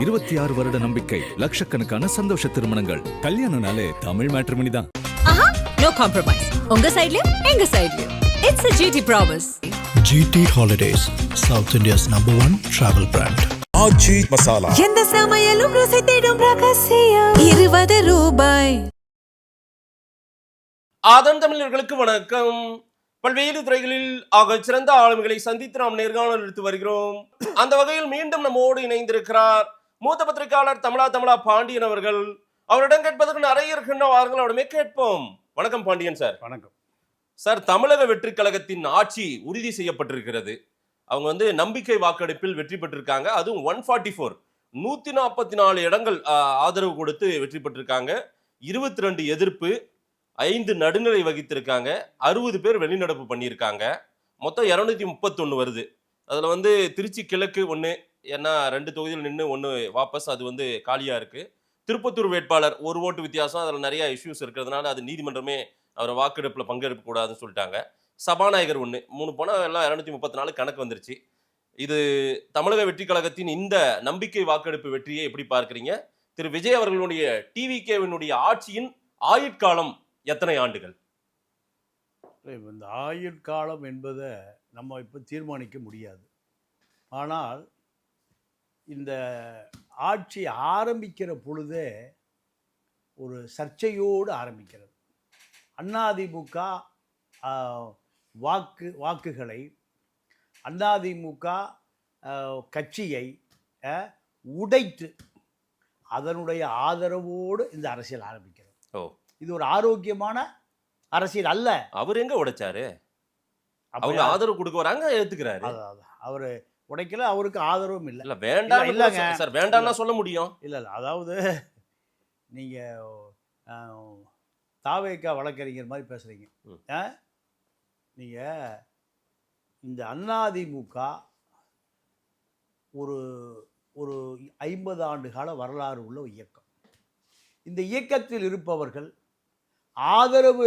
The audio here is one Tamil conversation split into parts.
26 வருட நம்பிக்கை, லட்சக்கணக்கான சந்தோஷ திருமணங்கள். கல்யாணம்னாலே தமிழ் மேட்ரிமோனி தான். No compromise. உங்க சைடுலயும் எங்க சைடுலயும். It's a GT promise. GT Holidays, South India's #1 travel brand. RG masala. எந்த சமையலும் ருசி தேடும் ரகசியம். 20 ரூபாய். ஆதன் தமிழர்களுக்கு வணக்கம். பல்வேறு துறைகளில் ஆக சிறந்த ஆளுமைகளை சந்தித்து நாம் நேர்காணல் எடுத்து வருகிறோம். அந்த வகையில் மீண்டும் நம்மோடு இணைந்திருக்கிறார் மூத்த பத்திரிகையாளர் தமிழா பாண்டியன் அவர்கள். அவரிடம் கேட்பதற்கு நிறைய இருக்கின்ற வாரங்கள் அவரிடமே கேட்போம். வணக்கம் பாண்டியன் சார். வணக்கம் சார். தமிழக வெற்றி கழகத்தின் ஆட்சி உறுதி செய்யப்பட்டிருக்கிறது. அவங்க நம்பிக்கை வாக்கெடுப்பில் வெற்றி பெற்றிருக்காங்க. அதுவும் 144 144 இடங்கள் ஆதரவு கொடுத்து வெற்றி பெற்றிருக்காங்க. 22 எதிர்ப்பு, 5 நடுநிலை வகித்திருக்காங்க. 60 பேர் வெளிநடப்பு பண்ணியிருக்காங்க. மொத்தம் 231 வருது. அதில் திருச்சி கிழக்கு 1, ஏன்னா 2 தொகுதியில் நின்று 1 வாபஸ், அது காலியாக இருக்குது. திருப்பத்தூர் வேட்பாளர் 1 ஓட்டு வித்தியாசம், அதில் நிறைய இஷ்யூஸ் இருக்கிறதுனால அது நீதிமன்றமே அவரை வாக்கெடுப்பில் பங்கெடுக்க கூடாதுன்னு சொல்லிட்டாங்க. சபாநாயகர் 1, 3 போனால் எல்லாம் 234 கணக்கு வந்துருச்சு. இது தமிழக வெற்றி கழகத்தின் இந்த நம்பிக்கை வாக்கெடுப்பு வெற்றியை எப்படி பார்க்குறீங்க? திரு விஜய் அவர்களுடைய டிவிகேவினுடைய ஆட்சியின் ஆயுட்காலம் எத்தனை ஆண்டுகள்? இந்த ஆயுட்காலம் என்பதை நம்ம இப்போ தீர்மானிக்க முடியாது. ஆனால் இந்த ஆட்சி ஆரம்பிக்கிற பொழுதே ஒரு சர்ச்சையோடு ஆரம்பிக்கிறது. அதிமுக வாக்குகளை, அதிமுக கட்சியை உடைத்து அதனுடைய ஆதரவோடு இந்த அரசியல் ஆரம்பிக்கிறது. இது ஒரு ஆரோக்கியமான அரசியல் அல்ல. அவர் எங்க உடைச்சாரு? அவங்க ஆதரவு கொடுக்க வராங்க, ஏத்துக்கிறாரு. அவரு உடைக்கல, அவருக்கு ஆதரவும் இல்லை. இல்ல வேண்டாம் இல்லங்க சார், வேண்டாம்னா சொல்ல முடியும். இல்ல அதாவது நீங்க தாவேக்கா வழக்கறிஞர் மாதிரி பேசுறீங்க. நீங்க இந்த அதிமுக ஒரு ஒரு 50 ஆண்டு கால வரலாறு உள்ள இயக்கம். இந்த இயக்கத்தில் இருப்பவர்கள் ஆதரவு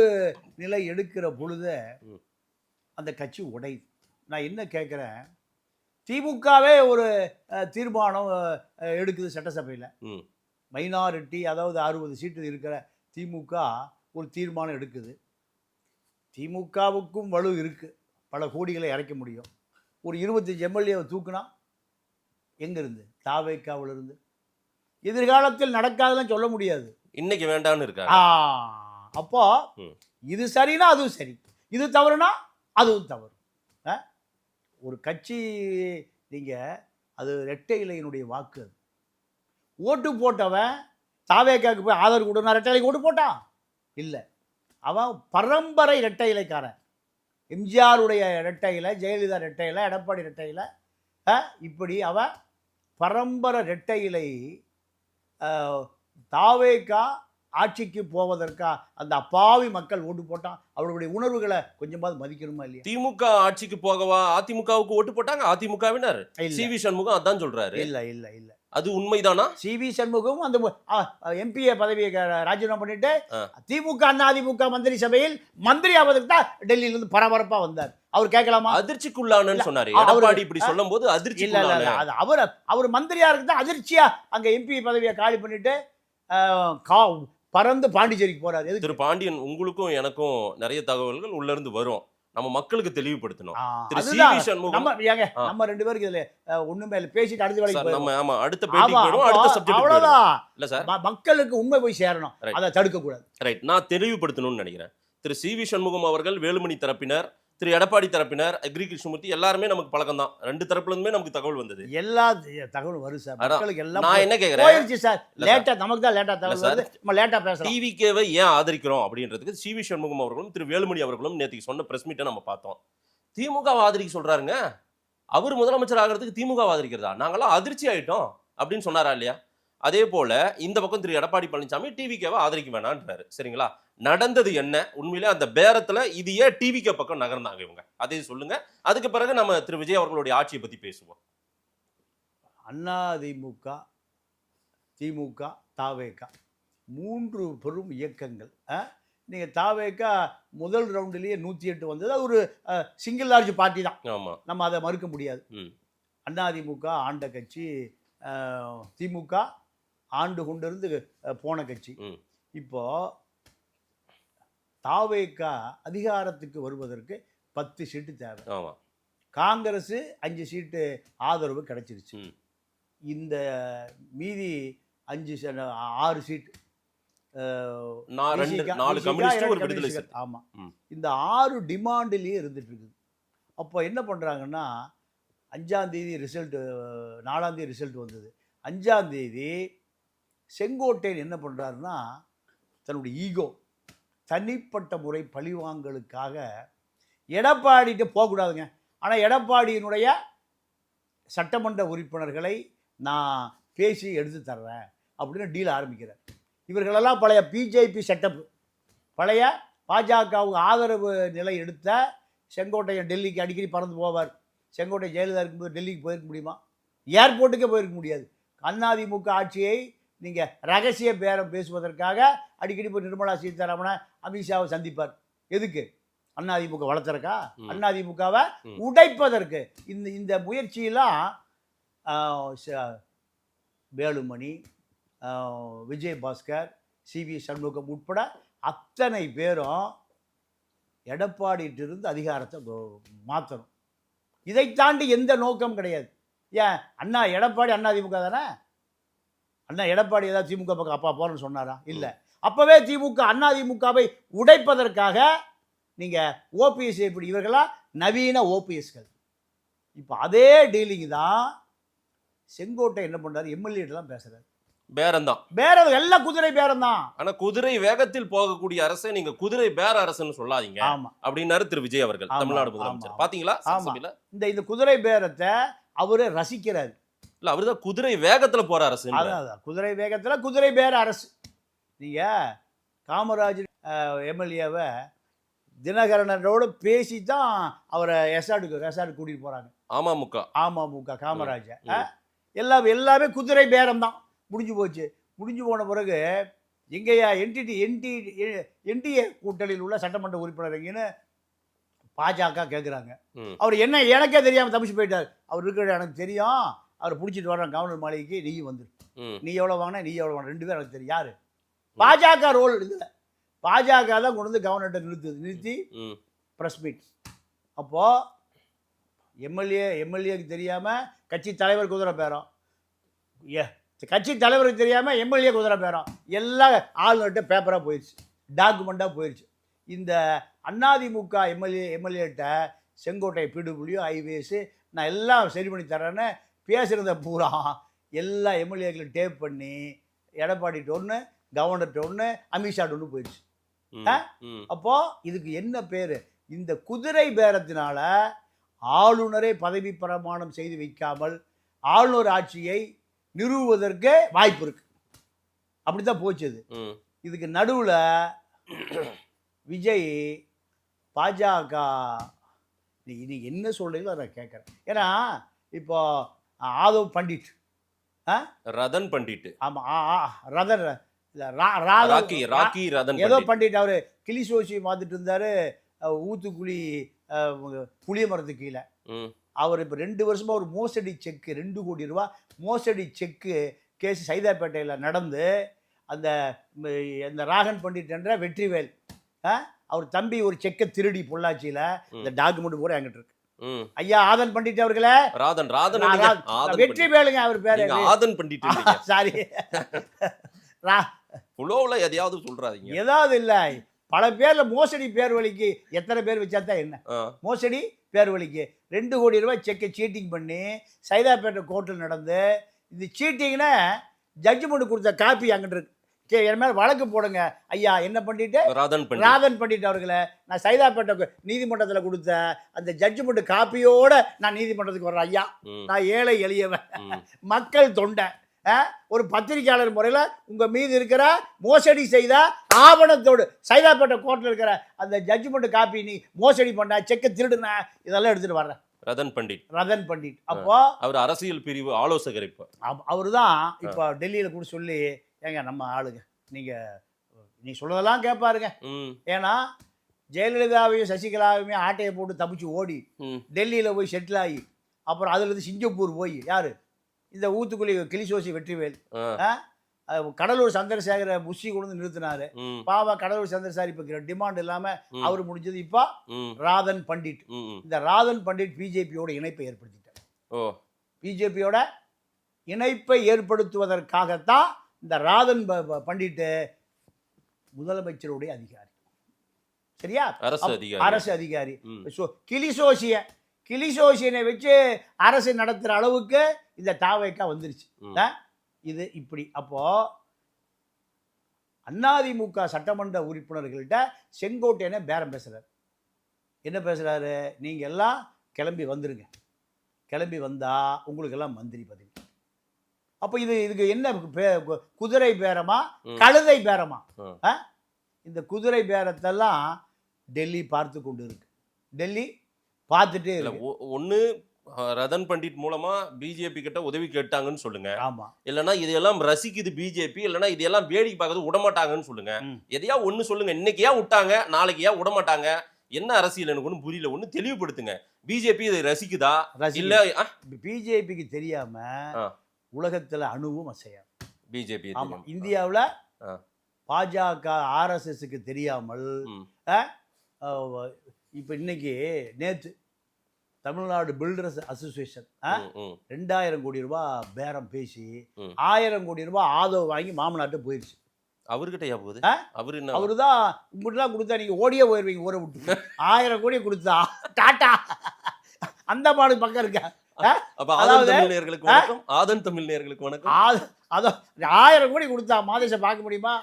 நிலை எடுக்கிற பொழுது அந்த கட்சி உடையுது. நான் என்ன கேட்குறேன், திமுகவே ஒரு தீர்மானம் எடுக்குது சட்டசபையில். மைனாரிட்டி, அதாவது 60 சீட்டு இருக்கிற திமுக ஒரு தீர்மானம் எடுக்குது. திமுகவுக்கும் வலு இருக்குது, பல கோடிகளை இறக்க முடியும். ஒரு 25 எம்எல்ஏவை தூக்குனா எங்கேருந்து? தாவேக்காவிலிருந்து. எதிர்காலத்தில் நடக்காதுன்னு சொல்ல முடியாது. இன்னைக்கு வேண்டாம்னு இருக்காங்க. அப்போ இது சரினா அதுவும் சரி, இது தவறுனா அதுவும் தவறு. ஒரு கட்சி நீங்கள் அது இரட்டை இலையினுடைய வாக்கு. அது ஓட்டு போட்டவன் தாவேக்காவுக்கு போய் ஆதரவு கொடுனா இரட்டை இலைக்கு ஓட்டு போட்டான் இல்லை. அவன் பரம்பரை இரட்டை இலைக்காரன். எம்ஜிஆருடைய இரட்டை இலை, ஜெயலலிதா இரட்டை இலை, எடப்பாடி இரட்டை இலை, இப்படி அவன் பரம்பரை இரட்டை இலை. தாவேக்கா ஆட்சிக்கு போவதற்கா அந்த அப்பாவி மக்கள் ஓட்டு போட்டான். அவர்களுடைய உணர்வுகளை கொஞ்சமாவது மதிக்கணுமா இல்லையா? திமுக ஆட்சிக்கு போகவா அதிமுகவுக்கு ஓட்டு போட்டாங்க அதிமுகவினர். சி.வி. சண்முகம் அதான் சொல்றாரு. இல்ல இல்ல இல்ல அது உண்மைதானா? சி.வி. சண்முகம் அந்த எம்பிஏ பதவியை ராஜினாமா பண்ணிட்டு திமுக அதிமுக மந்திரி சபையில் மந்திரி ஆவதற்கு தான் டெல்லியிலிருந்து பரபரப்பா வந்தார். அவர் கேட்கலாமா? அதிர்ச்சிக்குள்ளானு சொன்னாரு. எடப்பாடி இப்படி சொல்லும் போது அதிர்ச்சி இல்ல. அது அவர் மந்திரியா இருக்கு தான் அதிர்ச்சியா அங்க எம்பி பதவியை காலி பண்ணிட்டு பறந்து பாண்டிச்சேரிக்கு போறாரு. திரு பாண்டியன், உங்களுக்கும் எனக்கும் நிறைய தகவல்கள் உள்ள இருந்து வரும், நம்ம மக்களுக்கு தெளிவுபடுத்தணும். திரு சி.வி. சண்முகம் நம்ம 2 பேருக்கு இதுல ஒண்ணுமே இல்ல, பேசிட்டு அடுத்த வேலைக்கு நம்ம அடுத்த பேட்டிக்கு போறோம், அடுத்த சப்ஜெக்ட். அவ்வளவுதான். இல்ல சார், மக்களுக்கு உண்மை போய் சேரணும், அதை தடுக்க கூடாது. ரைட், நான் தெளிவுபடுத்தணும்னு நினைக்கிறேன். திரு சி.வி. சண்முகம் அவர்கள், வேலுமணி தரப்பினர், திரு எடப்பாடி தரப்பினர், அக்ரி கிருஷ்ணமூர்த்தி எல்லாருமே நமக்கு பழக்கம் தான். 2 தரப்புல இருந்துமே நமக்கு தகவல் வந்தது. எல்லா தகவலும் வரும் சார், மக்களுக்கு எல்லாம். நான் என்ன கேக்குறேன் சார், லேட்டா நமக்கு தான் லேட்டா தகவல் வருது, நம்ம லேட்டா பேசலாம். டிவிகேவை ஏன் ஆதரிக்கிறோம் அப்படின்றதுக்கு சி.வி. சண்முகம் அவர்களும் திரு வேலுமணி அவர்களும் நேற்றுக்கு சொன்ன பிரஸ் மீட்டை நம்ம பார்த்தோம். திமுக ஆதரிக்க சொல்றாருங்க. அவர் முதலமைச்சர் ஆகிறதுக்கு திமுக ஆதரிக்கிறதா? நாங்கெல்லாம் அதிர்ச்சி ஆயிட்டோம் அப்படின்னு சொன்னாரா இல்லையா? அதே போல இந்த பக்கம் திரு எடப்பாடி பழனிசாமி டிவிகேவை ஆதரிக்க வேணான்றாரு. சரிங்களா, நடந்தது என்ன உண்மையிலே அந்த பேரத்துல? இது ஏன் டிவிகே பக்கம் நகர்ந்தாங்க இவங்க, அதை சொல்லுங்க. அதுக்கு பிறகு நம்ம திரு விஜய் அவர்களுடைய ஆட்சியை பத்தி பேசுவோம். அதிமுக, திமுக, தாவேக்கா 3 பெரும் இயக்கங்கள். நீங்கள் தாவேக்கா முதல் ரவுண்டிலேயே 108 வந்தது. அது ஒரு சிங்கிள் லார்ஜ் பார்ட்டி தான், நம்ம அதை மறுக்க முடியாது. அதிமுக ஆண்ட கட்சி திமுக ஆண்டு கொண்டிருந்து போன கட்சி. இப்போ தாவேகா அதிகாரத்துக்கு வருவதற்கு 10 சீட்டு தேவை. காங்கிரஸ் 5 சீட்டு ஆதரவு கிடைச்சிருச்சு. இந்த மீதி 6 சீட்டு ஆமா, இந்த 6 டிமாண்டிலேயே இருந்துட்டு இருக்குது. அப்போ என்ன பண்றாங்கன்னா 5ஆம் தேதி ரிசல்ட், 4ஆம் தேதி ரிசல்ட் வந்தது. 5ஆம் தேதி செங்கோட்டையன் என்ன பண்றாருன்னா தன்னுடைய ஈகோ, தனிப்பட்ட முறை பழிவாங்கலுக்காக எடப்பாடிட்டு போகக்கூடாதுங்க, ஆனால் எடப்பாடியினுடைய சட்டமன்ற உறுப்பினர்களை நான் பேசி எடுத்து தர்றேன் அப்படின்னு டீல் ஆரம்பிக்கிறார். இவர்களெல்லாம் பழைய பிஜேபி செட்டப், பழைய பாஜகவுக்கு ஆதரவு நிலை எடுத்த செங்கோட்டையன் டெல்லிக்கு அடிக்கடி பறந்து போவார். செங்கோட்டை ஜெயலலிதா இருக்கும்போது டெல்லிக்கு போயிருக்க முடியுமா? ஏர்போர்ட்டுக்கே போயிருக்க முடியாது. அதிமுக ஆட்சியை நீங்கள் ரகசிய பேரம் பேசுவதற்காக அடிக்கடி போய் நிர்மலா சீதாராமனை, அமித்ஷாவை சந்திப்பார். எதுக்கு? அதிமுக வளர்த்துறக்கா? அதிமுகவை உடைப்பதற்கு. இந்த முயற்சியெல்லாம் வேலுமணி, விஜயபாஸ்கர், சிவி சண்முகம் உட்பட அத்தனை பேரும் எடப்பாடியிட்டிருந்து அதிகாரத்தை மாற்றணும். இதை தாண்டி எந்த நோக்கம் கிடையாது. ஏன் எடப்பாடி அதிமுக தானே? எடப்பாடி ஏதாவது திமுக பக்கம் அப்பா போறேன்னு சொன்னாரா? இல்லை. அப்பவே திமுக அதிமுகவை உடைப்பதற்காக நீங்கள் ஓபிஎஸ், இப்படி இவர்களாம் நவீன ஓபிஎஸ்கள். இப்போ அதே டீலிங் தான் செங்கோட்டை என்ன பண்றாரு, எம்எல்ஏலாம் பேசுறாரு. பேரம் எல்லாம் குதிரை பேரம் தான். ஆனா குதிரை வேகத்தில் போகக்கூடிய அரசை நீங்க குதிரை பேர அரசுன்னு சொல்லாதீங்க அப்படின்னாரு திரு விஜய் அவர்கள், தமிழ்நாடு முதலமைச்சர். பாத்தீங்களா? இந்த குதிரை பேரத்தை அவரு ரசிக்கிறாரு. இல்ல, அவருதான் குதிரை வேகத்துல போற அரசு. அதான் குதிரை வேகத்துல குதிரை பேர அரசு. நீங்க காமராஜ் எம்எல்ஏவை தினகரனோட பேசி தான் அவரை ரெசார்ட் கூட்டிட்டு போறாங்க. அமமுக காமராஜ் எல்லாமே குதிரை பேரம் தான். முடிஞ்சு போச்சு. முடிஞ்சு போன பிறகு எங்கேயா என்டிஏ கூட்டணியில் உள்ள சட்டமன்ற உறுப்பினர் எங்கன்னு பாஜக கேட்குறாங்க. அவர் என்ன எனக்கே தெரியாமல் தப்பிச்சு போயிட்டார். அவர் இருக்கிற எனக்கு தெரியும், அவர் பிடிச்சிட்டு வர்றான் கவர்னர் மாளிகைக்கு, நீ வந்துரு, நீ எவ்வளோ வாங்கினா நீ எவ்வளோ வாங்கின, 2 பேரும் எனக்கு தெரியும். யார்? பாஜக ரோல். இதில் பாஜக தான் கொண்டு வந்து கவர்னர்கிட்ட நிறுத்தி ப்ரெஸ் மீட். அப்போது எம்எல்ஏக்கு தெரியாமல் கட்சி தலைவர் குதிரை பேரம், கட்சி தலைவருக்கு தெரியாமல் எம்எல்ஏ குதிரை பேரம், எல்லாம் ஆளுநர்கிட்ட பேப்பராக போயிடுச்சு, டாக்குமெண்ட்டாக போயிடுச்சு. இந்த அதிமுக எம்எல்ஏட்ட செங்கோட்டை பிடபிள்யூ ஐவேஸ் நான் எல்லாம் சரி பண்ணி தரேன்னு பேசுகிறத பூரா எல்லா எம்எல்ஏக்களையும் டேப் பண்ணி எடப்பாடிட்டு ஒன்று, கவர்னர்கிட்ட ஒன்று, அமித்ஷாட்டு ஒன்று போயிடுச்சு. அப்போ இதுக்கு என்ன பேர்? இந்த குதிரை பேரத்தினால ஆளுநரை பதவி பிரமாணம் செய்து வைக்காமல் ஆளுநர் ஆட்சியை நிறுவுவதற்கு வாய்ப்பு இருக்கு. அப்படித்தான் போச்சு. இதுக்கு நடுவில் விஜய் பாஜக நீ என்ன சொல்றீங்களோ அதை கேட்குறேன். ஏன்னா இப்போ ஆதவ் பண்டிட், ரதன் பண்டிட், ஆமா ரதன் ஏதோ பண்டிட், அவரு கிளி சோசி பார்த்துட்டு இருந்தாரு ஊத்துக்குழி புளிய மரத்துக்கு கீழே. அவர் இப்போ 2 வருஷமா ஒரு மோசடி செக்கு 2 கோடி ரூபாய் மோசடி செக்கு கேஸ் சைதாப்பேட்டையில் நடந்து அந்த ராகன் பண்டிட் என்ற வெற்றிவேல் அவர் தம்பி ஒரு செக்கை திருடி பொள்ளாச்சியில், இந்த டாக்குமெண்ட் பூரா என்கிட்ட இருக்கு. ஐயா ஆதன் பண்டிட் அவர்களே, வெற்றி வேலுங்க அவர் பேரு, ஆதன் பண்டிட், சாரி எதையாவது சொல்றாதீங்க. ஏதாவது இல்ல, பல பேர்ல மோசடி பேர் வழிக்கு எத்தனை பேர் வச்சாதான் என்ன மோசடி பேர் வழிக்கு 2 கோடி ரூபாய் செக்கை சீட்டிங் பண்ணி சைதாப்பேட்டை கோர்ட்டில் நடந்து, இது சீட்டிங்னா ஜட்ஜ்மெண்ட் கொடுத்த காப்பி அங்கிட்டு இருக்கு. என் மேலே வழக்கு போடுங்க ஐயா, என்ன பண்ணிட்டு ராதன் பண்டிட் அவர்களை நான் சைதாப்பேட்டை நீதிமன்றத்தில் கொடுத்த அந்த ஜட்ஜ்மெண்ட் காப்பியோட நான் நீதிமன்றத்துக்கு வர்றேன். ஐயா, நான் ஏழை எளியவன், மக்கள் தொண்டை, ஒரு பத்திரிகையாளர் முறையில் உங்கள் மீது இருக்கிற மோசடி செய்த ஆவணத்தோடு சைதாப்பேட்டை கோர்ட்டில் இருக்கிற அந்த ஜட்ஜ்மெண்ட் காப்பி, நீ மோசடி பண்ண, செக்கை திருடுன, இதெல்லாம் எடுத்துகிட்டு வர்றேன். ரதன் பண்டிட் அப்போ அவர் அரசியல் பிரிவு ஆலோசகர். இப்போ அவர் தான் இப்போ டெல்லியில் கூட சொல்லி, ஏங்க நம்ம ஆளுங்க நீ சொல்றதெல்லாம் கேட்பாருங்க. ஏன்னா ஜெயலலிதாவையும் சசிகலாவையுமே ஆட்டையை போட்டு தப்பிச்சு ஓடி டெல்லியில் போய் செட்டில் ஆகி, அப்புறம் அதுலேருந்து சிங்கப்பூர் போய் யார் இந்த ஊத்துக்குழி கிளிசோசி வெற்றிவேல், ஆ. கடலூர் சந்திரசேகர புஷி கொண்டு வந்து நிறுத்தினாரு. ம், பாவா கடலூர் சந்திரசேகர் இப்போ டிமாண்ட் இல்லாம ம், அவர் முடிஞ்சது. இப்போ ம், ராதன் பண்டிட், ம், ம். இந்த ராதன் பண்டிட் பிஜேபியோட இணைப்பை ஏற்படுத்திட்டார். ஓ பிஜேபியோட இணைப்பை ஏற்படுத்துவதற்காகத்தான் இந்த ராதன் பண்டிட்டு முதலமைச்சருடைய அதிகாரி. சரியா? அரசு அதிகாரி. அரசு அதிகாரி. ம். கிளிசோசியனை வச்சு அரசு நடத்துற அளவுக்கு இந்த தாவேக்கா வந்துருச்சு. ம். இது இப்படி. அப்போ அதிமுக சட்டமன்ற உறுப்பினர்கள்ட்ட செங்கோட்டையனை பேரம் பேசுறாரு. என்ன பேசுறாரு? நீங்க எல்லாம் கிளம்பி வந்துருங்க, கிளம்பி வந்தா உங்களுக்கு எல்லாம் மந்திரி பதவி. அப்போ இதுக்கு என்ன குதிரை பேரமா கழுதை பேரமா? இந்த குதிரை பேரத்தெல்லாம் டெல்லி பார்த்து கொண்டு இருக்கு. டெல்லி பார்த்துட்டே இருக்கு. ஒண்ணு ரதன் பண்டிட் மூலமா பிஜேபி கிட்ட உதவி கேட்டாங்கன்னு சொல்லுங்க. ஆமா. இல்லைன்னா இதெல்லாம் ரசிக்குது பிஜேபி, இல்லைன்னா இதெல்லாம் வேடிக்கை பார்க்கறது விடமாட்டாங்கன்னு சொல்லுங்க. எதையா ஒண்ணு சொல்லுங்க. இன்னைக்கு ஏன் விட்டாங்க, நாளைக்கு ஏன் விடமாட்டாங்க? என்ன அரசியல் எனக்கு ஒன்றும் புரியல. ஒண்ணு தெளிவுபடுத்துங்க. பிஜேபி இதை ரசிக்குதா இல்ல? பிஜேபிக்கு தெரியாம உலகத்துல அணுவும் அசையாது பிஜேபி. ஆமா. இந்தியாவில் பாஜக ஆர்எஸ்எஸ்க்கு தெரியாமல் இப்போ இன்னைக்கு நேற்று தமிழ்நாடு பில்டர்ஸ் அசோசியேஷன் 2000 கோடி ரூபாய் பேரம் பேசி 1000 கோடி ரூபாய் ஆதரவு வாங்கி மாமனாட்டு போயிடுச்சு. அவர்கிட்ட போகுது. அவரு தான் இப்படிலாம் கொடுத்தா நீங்க ஓடியே போயிருவீங்க ஊரை விட்டு. 1000 கோடி கொடுத்தா டாட்டா அந்த மாடு பக்கம் இருக்க. அப்ப ஆதன் தமிழ் நேயர்களுக்கு வணக்கம். ஆதன் தமிழ் நேயர்களுக்கு வணக்கம். அதான் 1000 கோடி கொடுத்தா மாதேஷை பார்க்க முடியுமா?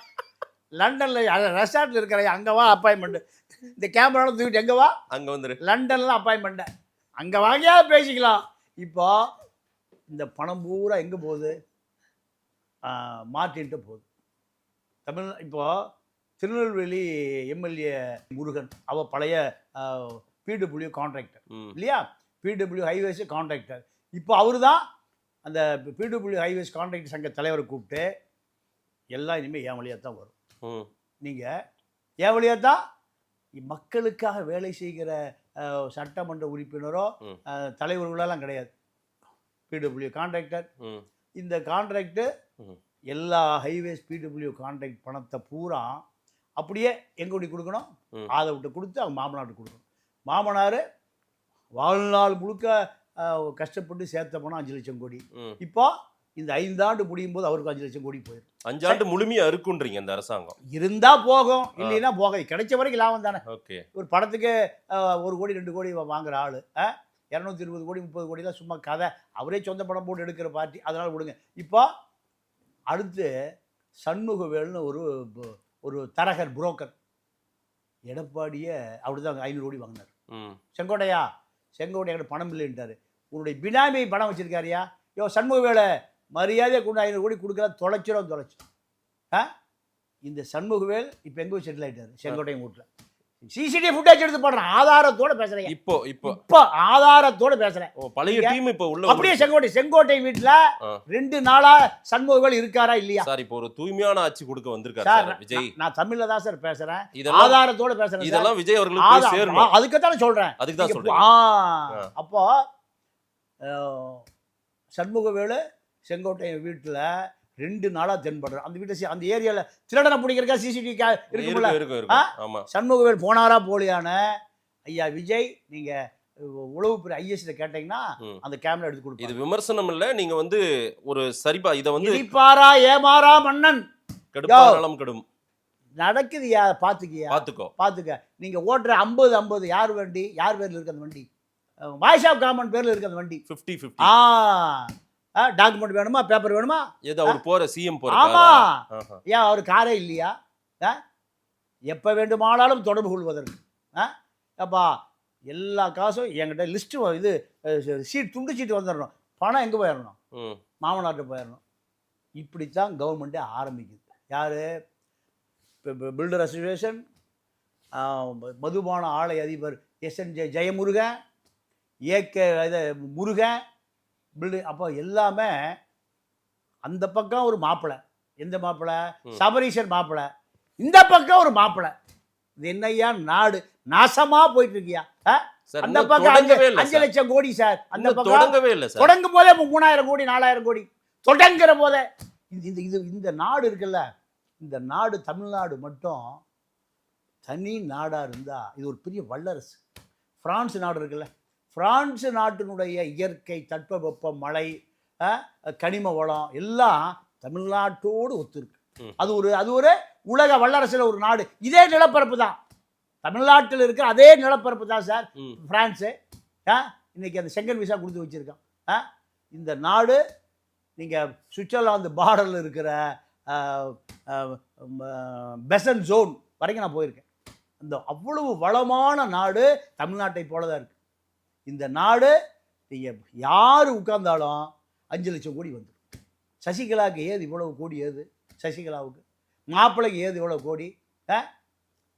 லண்டன்ல ரெசார்ட்ல இருக்கிற அங்கவா அப்பாயின்மெண்ட். இந்த கேமரால தூக்கிட்டு எங்கவா அங்க வந்துரு. லண்டன்ல அப்பாயின்மெண்ட் அங்க வாங்கியா பேசிக்கலாம். இப்போ இந்த பணம் பூரா எங்க போகுது? மார்ட்டின்ட்டு போகுது. இப்போ திருநெல்வேலி எம்எல்ஏ முருகன், அவ பழைய பிடபிள்யூ கான்ட்ராக்டர் இல்லையா? PW highways contractor. இப்போ அவரு தான் அந்த பிடபிள்யூ ஹைவேஸ் கான்ட்ராக்டர் சங்க தலைவரை கூப்பிட்டு எல்லாம் இனிமேல் என் வழியாக தான் வரும். நீங்கள் என் வழியாக தான் மக்களுக்காக வேலை செய்கிற சட்டமன்ற உறுப்பினரோ தலைவர்களெல்லாம் கிடையாது. PW contractor. இந்த கான்ட்ராக்டு எல்லா ஹைவேஸ் பிடபிள்யூ கான்ட்ராக்ட் பணத்தை பூரா அப்படியே எங்கூடி கொடுக்கணும், அதை விட்டு கொடுத்து அவங்க மாமனாருக்கு கொடுக்கணும். மாமனார் வாழ்நாள் முழுக்க கஷ்டப்பட்டு சேர்த்த பணம் 5 லட்சம் கோடி. இப்போ இந்த 5 ஆண்டு முடியும் போது அவருக்கு 5 லட்சம் கோடி போயிடும். 5 ஆண்டு முழுமையா இருக்குன்றீங்க இந்த அரசாங்கம். இருந்தா போகும், இல்லைன்னா போக. கிடைச்ச வரைக்கும் லாபம் தானே. ஓகே. ஒரு படத்துக்கு 1 கோடி 2 கோடி வாங்குற ஆளு 220 கோடி 30 கோடிலாம் சும்மா கதை. அவரே சொந்த படம் போட்டு எடுக்கிற பார்ட்டி, அதனால விடுங்க. இப்போ அடுத்து சண்முகவேல்னு ஒரு தரகர் புரோக்கர் எடப்பாடியை அப்படிதான் 500 கோடி வாங்கினார். செங்கோட்டையா பணம் இல்லைன்ட்டாரு. உன்னுடைய பினாமி பணம் வச்சிருக்காரியா? சண்முகவேலை மரியாதையை கொண்டு 500 கோடி கொடுக்குறா, தொலைச்சிரும். இந்த சண்முகவேல் இப்போ எங்கே செட்டில் ஆகிட்டாரு? செங்கோட்டையன் வீட்டில் சிசிடிவி ஃபுட்டேஜ் எடுத்து போடுறேன். ஆதாரத்தோட பேசுறேன். இப்போ ஆதாரத்தோட பேசுறேன். பழைய டீம் இப்போ உள்ள அப்படியே செங்கோட்டை வீட்டுல 2 நாளா சண்முகவேல் இருக்காரா இல்லையா? சார் இப்போ ஒரு தூய்மையான ஆட்சி கொடுக்க வந்திருக்காரு சார் விஜய். நான் தமிழ்ல தான் சார் பேசுறேன், ஆதாரத்தோட பேசுறேன். இதெல்லாம் விஜய் அவர்களுக்கு சேரணும். அதுக்கு தான் சொல்றேன். அதுக்கு தான் சொல்றேன். அப்போ சண்முகவேலு செங்கோட்டை வீட்டுல 2 நாளா தென்படுற அந்த வீட்டை அந்த ஏரியால திருடனை பிடிக்கிறக்கா சிசிடிவி இருக்குல்ல. சண்முகவேல் போனாரா போலியான ஐயா விஜய், நீங்க உளவுத்துறை ஐஎஸ்ல கேட்டீங்கன்னா அந்த கேமரா எடுத்து கொடுப்போம். இது விமர்சனம் இல்ல, நீங்க வந்து ஒரு சரிபா இத வந்து இடிப்பாரா ஏமாறா மன்னன் கெடுப்பாராலம் கெடும் நடக்குதுயா. பாத்துக்க. நீங்க ஓட்டுற 50-50 யார் வண்டி, யார் பேர்ல இருக்கு அந்த வண்டி? வாய்ஸ் ஆஃப் காமன் பேர்ல இருக்கு அந்த வண்டி. 50-50. டாக்குமெண்ட் வேணுமா, பேப்பர் வேணுமா? ஏதோ அவர் போற சிஎம் போற. ஆமா. ஏன் அவர் காரே இல்லையா? எப்ப வேண்டுமானாலும் தொடர்பு கொள்வதற்கு. அப்பா எல்லா காசும் என்கிட்ட லிஸ்ட், இது சீட், துண்டு சீட்டு வந்துடணும். பணம் எங்கே போயிடணும்? மாமனார்கிட்ட போயிடணும். இப்படித்தான் கவர்மெண்ட்டே ஆரம்பிக்குது. யாரு? பில்டர் அசோசியேஷன், மதுபான ஆலை அதிபர் SN ஜெயமுருகன், முருகன் பில்டு. அப்போ எல்லாமே அந்த பக்கம் ஒரு மாப்பிள்ளை. எந்த மாப்பிள்ளை? சபரீஷன் மாப்பிள்ளை. இந்த பக்கம் ஒரு மாப்பிள்ளை. இது என்னையா நாடு நாசமா போயிட்டு இருக்கியா? சார், அந்த இன்னும் பக்கம் தொடங்கவே இல்ல 5 சார். லட்சம் கோடி சார். அந்த இன்னும் பக்கம் தொடங்கவே இல்ல சார். தொடங்கும் போதே 3000 கோடி 4000 கோடி தொடங்குற போதே இந்த நாடு இருக்குல்ல, இந்த நாடு தமிழ்நாடு மட்டும் தனி நாடா இருந்தா இது ஒரு பெரிய வல்லரசு. பிரான்ஸ் நாடு இருக்குல்ல, பிரான்ஸ் நாட்டினுடைய இயற்கை தட்பவெப்ப மழை கனிம வளம் எல்லாம் தமிழ்நாட்டோடு ஒத்துருக்கு. அது ஒரு உலக வல்லரசுல ஒரு நாடு. இதே நிலப்பரப்பு தான் தமிழ்நாட்டில் இருக்கிற அதே நிலப்பரப்பு தான் சார் பிரான்ஸு. இன்னைக்கு அந்த செங்கன் விசா கொடுத்து வச்சிருக்கான். இந்த நாடு நீங்கள் சுவிட்சர்லாந்து பார்டரில் இருக்கிற பெசன் ஜோன் வரைக்கும் நான் போயிருக்கேன். அந்த அவ்வளவு வளமான நாடு தமிழ்நாட்டை போல தான் இருக்குது. இந்த நாடு நீங்கள் யார் உட்கார்ந்தாலும் 5 லட்சம் கோடி வந்துடும். சசிகலாவுக்கு ஏது இவ்வளவு கோடி? ஏது சசிகலாவுக்கு? மாப்பிள்ளைக்கு ஏது இவ்வளோ கோடி?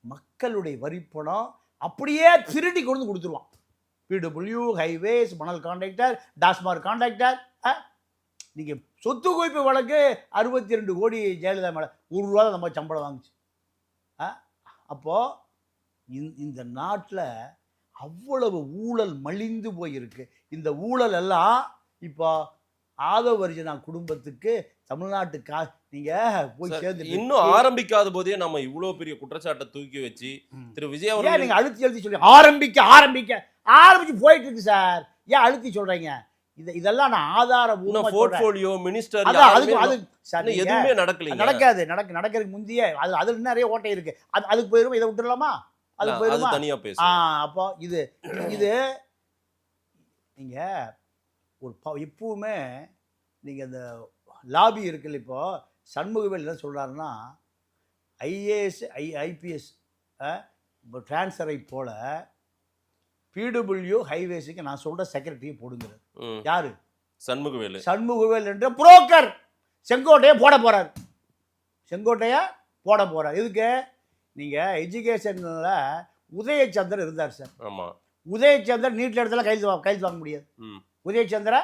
மக்களுடைய வரிப்பணம் அப்படியே திருடி கொண்டு கொடுத்துருவான். பிடபிள்யூ, ஹைவேஸ், மணல் கான்ட்ராக்டர், டாஸ்மார்க் கான்ட்ராக்டர். நீங்கள் சொத்து குவிப்பு வழக்கு 62 கோடி ஜெயலலிதா மேலே ₹1 தான் நம்ம சம்பளம் வாங்குச்சு. அப்போது இந்த நாட்டில் அவ்வளவு ஊழல் மலிந்து போயிருக்கு. இந்த ஊழல் எல்லாம் இப்போ ஆதவ அர்ஜுனா குடும்பத்துக்கு தமிழ்நாட்டு நீங்க போய் சேர்ந்து இன்னும் ஆரம்பிக்காத போதே நம்ம இவ்வளவு பெரிய குற்றச்சாட்டை தூக்கி வச்சு திரு விஜய் அவர்கள் நீங்க அழுத்தி சொல்லி ஆரம்பிச்சு போயிட்டு இருக்கு சார். ஏன் அழுத்தி சொல்றீங்க? இதெல்லாம் நான் ஆதாரபூர்வமா போர்ட்ஃபோலியோ மினிஸ்டர் எதுவுமே நடக்கிறதுக்கு முந்தைய அதுல நிறைய ஓட்டை இருக்கு. அதுக்கு போயிரும். இதை விட்டுடலாமா? அது போயிரும் தனியா பேசுவோம். அப்போ இது நீங்க ஒரு எப்பவுமே நீங்க இந்த லாபி இருக்குல்ல, இப்போ சண்முகவேல் என்ன சொல்றாருன்னா ஐஏஎஸ் ஐபிஎஸ் இப்போ டிரான்ஸ்ஃபரை போல பிடபிள்யூ ஹைவேஸுக்கு நான் சொல்ற செக்ரட்டரியை போடுங்கிறது. யாரு? சண்முகவேல் என்ற புரோக்கர் செங்கோட்டையை போட போறார். எதுக்கு? நீங்க எஜுகேஷன்ல உதயச்சந்திரன் இருந்தார் சார். உதயச்சந்திரன் நீட்ல இடத்துல கைது வாங்க முடியாது. உதயச்சந்திரா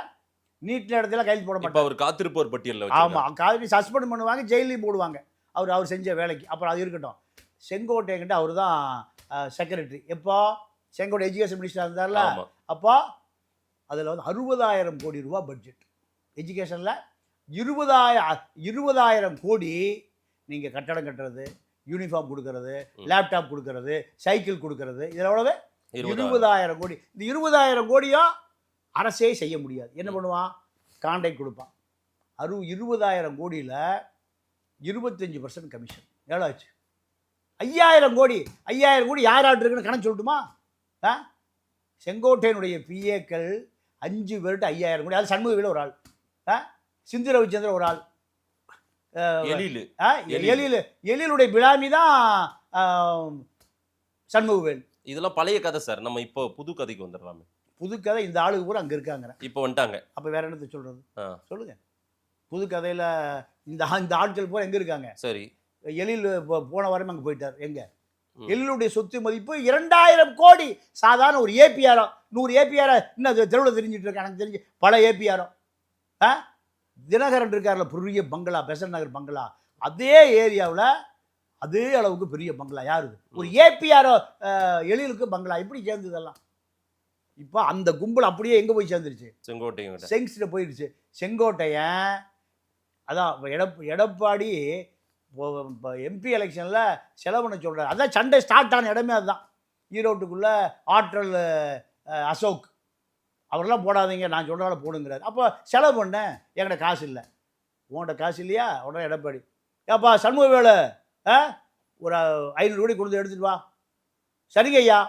நீட்ல இடத்துல கைது போட மாட்டார். அவர் காத்திருப்போர் பட்டியலில். ஆமா, காவிரி சஸ்பெண்ட் பண்ணுவாங்க, ஜெயிலையும் போடுவாங்க. அவர் செஞ்ச வேலைக்கு. அப்புறம் அது இருக்கட்டும். செங்கோட்டை கிட்ட அவர் தான் செக்ரட்டரி. எப்போ செங்கோட்டை எஜுகேஷன் மினிஸ்டர் இருந்தார்ல, அப்போ அதில் வந்து 60,000 கோடி ரூபா பட்ஜெட் எஜுகேஷனில். 20,000 கோடி நீங்கள் கட்டடம் கட்டுறது, யூனிஃபார்ம் கொடுக்கறது, லேப்டாப் கொடுக்கறது, சைக்கிள் கொடுக்கறது, இதில் எவ்வளவு? 20,000 கோடி. இந்த 20,000 கோடியும் அரசே செய்ய முடியாது. என்ன பண்ணுவான்? கான்ட்ராக்ட் கொடுப்பான். 20,000 கோடியில் 25% கமிஷன். எவ்வளோ ஆச்சு? 5,000 கோடி. 5,000 கோடி யார் இருக்குன்னு கணக்கு சொல்லட்டுமா? செங்கோட்டையனுடைய பிஏக்கள் 5 பேர்ட்டு 5,000 கோடி. அது சண்முகவேல் ஒரு ஆள், சிந்து ரவிச்சந்திரன் ஒரு ஆள், எழிலுடைய பிலாமி தான் சண்முகவேல். இதெல்லாம் பழைய கதை சார். நம்ம இப்போ புது கதைக்கு வந்துடலாமே. புது கதை இந்த ஆளுக்கு கூட அங்கே இருக்காங்க. இப்போ வந்துட்டாங்க. அப்போ வேற என்னத்தை சொல்றது? சொல்லுங்க. புது கதையில் இந்த ஆட்கள் போல எங்கே இருக்காங்க? சரி, எழில் போன வாரம் அங்கே போயிட்டார். எங்க? எழிலுடைய சொத்து மதிப்பு 2,000 கோடி. சாதாரண ஒரு ஏபிஆரோ 100 ஏபிஆரோ இன்னும் தெருவில் தெரிஞ்சுட்டு இருக்காங்க. எனக்கு தெரிஞ்சு பல ஏபிஆரோ. தினகரன் இருக்கார்ல, பெரிய பங்களா, பெசன் நகர் பங்களா, அதே ஏரியாவில் அதே அளவுக்கு பெரிய பங்களா. யாரு? ஒரு ஏபிஆரோ எழிலுக்கு பங்களா. எப்படி சேர்ந்ததெல்லாம்? இப்போ அந்த கும்பல் அப்படியே எங்கே போய் சேர்ந்துருச்சு? செங்ஸ்ட போயிடுச்சு. செங்கோட்டையன் அதான் எடப்பாடி எம்பி எலெக்ஷனில் செலவு பண்ண சொல்கிறார். அதான் சண்டை ஸ்டார்ட் ஆன இடமே அதுதான். ஈரோட்டுக்குள்ளே ஆற்றல் அசோக் அவரெல்லாம் போடாதீங்க, நான் சொல்கிறால போடுங்கிறார். அப்போ செலவு பண்ணேன், என்கிட்ட காசு இல்லை. உன்கிட்ட காசு இல்லையா? உடனே எடப்பாடி, ஏப்பா சண்முகவேலு ஒரு 500 கோடி கொடுத்து எடுத்துட்டு வா. சரிங்க ஐயா.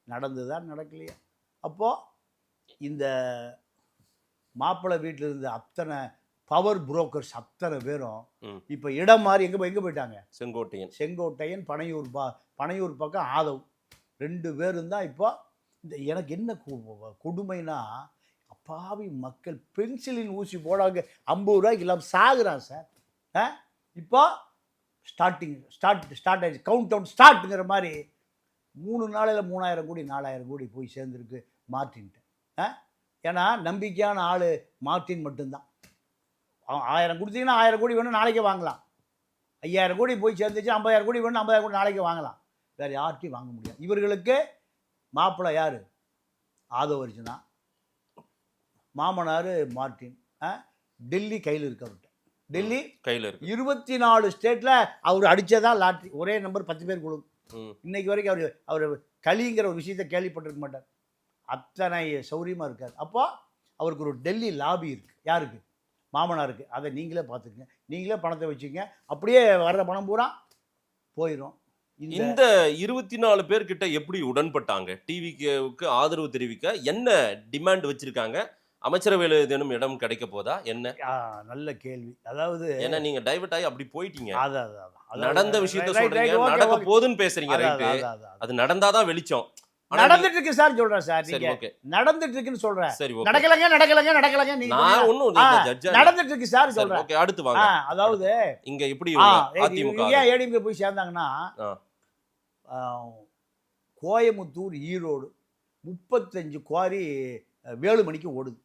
நடந்துதான் நடக்கலையா? அப்போது இந்த மாப்பிள்ளை வீட்டில் இருந்த அத்தனை பவர் புரோக்கர்ஸ் அத்தனை பேரும் இப்போ இடம் மாறி எங்கே போயிட்டாங்க? செங்கோட்டையன் பனையூர் பக்கம் ஆதவ் 2 பேரும் தான். இப்போ இந்த எனக்கு என்ன கொடுமைனா, அப்பாவி மக்கள் பென்சிலின் ஊசி போடாங்க 50 ரூபாய்க்கு இல்லாமல் சாகுறான் சார். இப்போ ஸ்டார்ட் ஆயிடுச்சு. கவுண்ட் டவுன் ஸ்டார்ட்டுங்கிற மாதிரி 3 நாளையில் 3,000 கோடி 4,000 கோடி போய் சேர்ந்துருக்கு மார்ட்டின்ட்டு. ஏன்னா நம்பிக்கையான ஆள் மார்ட்டின் மட்டும்தான். 1000 கொடுத்தீங்கன்னா 1000 கோடி வேணும், நாளைக்கே வாங்கலாம். 5,000 கோடி போய் சேர்ந்துச்சு. 50,000 கோடி வேணும், 50,000 கோடி நாளைக்கே வாங்கலாம். வேறு யார்கிட்டையும் வாங்க முடியாது. இவர்களுக்கு மாப்பிள்ளை யார்? ஆதவ அர்ஜுனா. மாமனார் மார்ட்டின். டெல்லி கையில் இருக்கு அவர்கிட்ட. டெல்லி கையில் இருக்கு. 24 ஸ்டேட்டில் அவர் அடித்ததான் லாட்ரி. ஒரே நம்பர் 10 பேர் கொடுக்கும். இன்னைக்கு வரைக்கும் அவர் களிங்கிற ஒரு விஷயத்தை கேள்விப்பட்டிருக்க மாட்டார். அத்தனை சௌரியமாக இருக்கார். அப்போ அவருக்கு ஒரு டெல்லி லாபி இருக்குது. யாருக்கு? மாமனாருக்கு. அதை நீங்களே பார்த்துக்குங்க. நீங்களே பணத்தை வச்சுக்கங்க. அப்படியே வர்ற பணம் பூரா போயிடும். இந்த 24 பேர்கிட்ட எப்படி உடன்பட்டாங்க? டிவிக்கு ஆதரவு தெரிவிக்க என்ன டிமாண்ட் வச்சிருக்காங்க? அமைச்சரவையில் ஏதேனும் இடம் கிடைக்க போதா என்ன? நல்ல கேள்வி. அதாவது ஏன்னா நீங்க டைவர்ட் ஆகி அப்படி போயிட்டீங்க. அதான் நடந்த விஷயத்த சொல்றீங்க, நடக்க போதுன்னு பேசுறீங்க. ரைட்டு, அது நடந்தாதான் வெளிச்சம். நடந்துட்டு இருக்கு சார் சொல்றேன் சார். நீங்க நடந்துட்டு இருக்குன்னு சொல்றேன். சரி, நடக்கலங்க நீங்க. நான் ஒண்ணும் ஜட்ஜ் நடந்துட்டு இருக்கு சார் சொல்றேன். ஓகே, அடுத்து வாங்க. அதாவது இங்க எப்படி அதிமுக ஏன் ஏடிஎம்கே போய் சேர்ந்தாங்கன்னா, கோயமுத்தூர், ஈரோடு 35 குவாரி வேலுமணிக்கு ஓடுது.